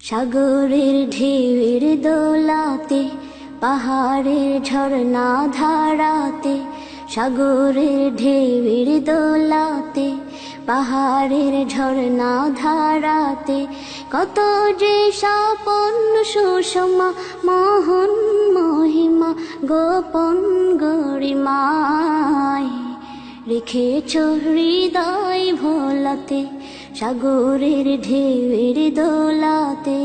সাগরের ঢেউয়ের দোলাতে, পাহাড়ের ঝর্ণা ধারাতে, সাগরের ঢেউয়ের দোলাতে, পাহাড়ের ঝর্ণা ধারাতে, কত যে স্বপন সুষমা মোহন মহিমা গোপন গরিমায় রেখেছ হৃদয় ভোলাতে, সাগরের ঢেউয়ের দোলাতে।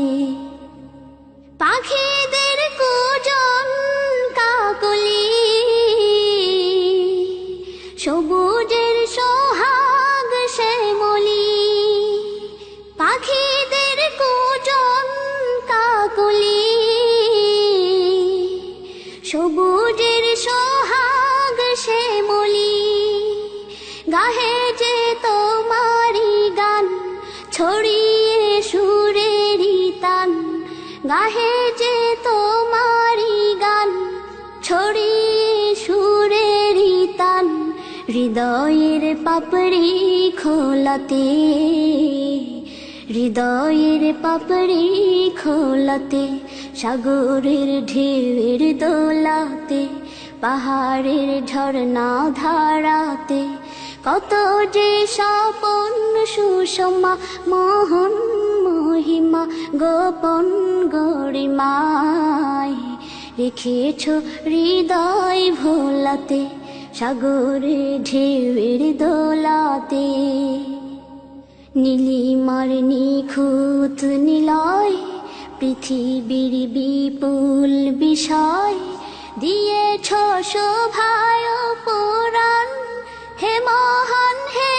পাখিদের কুজন কাকলি, সবুজের সোহাগ শ্যামলি, পাখিদের কুজন কাকলি, সবুজের সোহাগ শ্যামলি, গাহে যে তোমারি গান ছড়িয়ে সুরেরি তান, গাহে যে তোমারি গান ছড়িয়ে সুরেরি তান, হৃদয়ের পাপড়ি খোলাতে, হৃদয়ের পাপড়ি খোলাতে, সাগরের ঢেউয়ের দোলাতে, পাহাড়ের ঝর্ণা ধারাতে, কত যে স্বপন সুষমা মোহন মহিমা গোপন গরিমায় রেখেছ হৃদয় ভোলাতে, সাগরের ঢেউয়ের দোলাতে। নীলিমার নিখুঁত নিলয়, পৃথিবীর বিপুল বিষয়, দিয়েছ শোভায় পুরাণ, হে মহান হে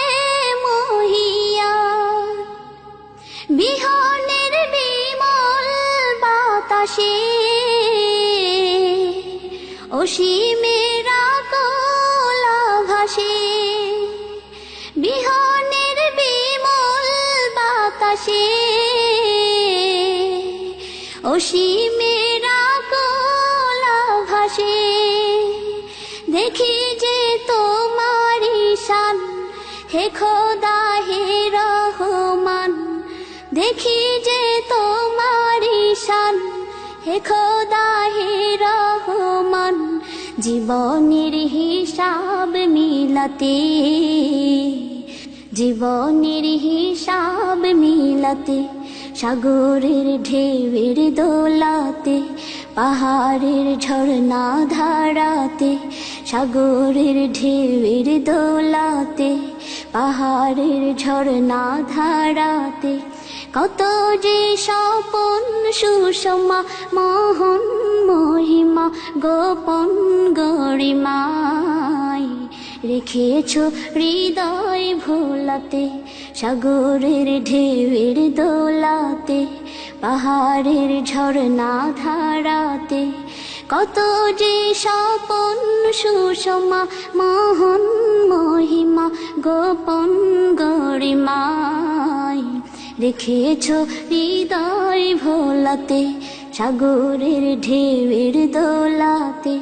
মহিয়ান। বিহনের বিমল বাতাসে, অসীমের আকুল আভাসে, বিহনের বিমল বাতাসে, অসীমের আকুল আভাসে, দেখি যে তোমারি শান, হে খোদা হে রহমান, দেখি যে তোমারি শান, হে খোদা হে রহমান। জীবনের হিসাব মিলাতে, জীবনের হিসাব মিলাতে, সাগরের ঢেউয়ের দোলাতে, পাহাড়ের ঝর্ণা ধারাতে, সাগরের ঢেউয়ের দোলাতে, পাহাড়ের ঝর্ণা ধারাতে, কত যে স্বপন সুষমা মোহন মহিমা গোপন গরিমায় রেখেছ হৃদয় ভোলাতে, সাগরের ঢেউয়ের দোলাতে, পাহাড়ের ঝর্ণা ধারাতে, কত যে স্বপন সুষমা মোহন মহিমা গোপন গরিমায় রেখেছ হৃদয় ভোলাতে, সাগরের ঢেউয়ের দোলাতে।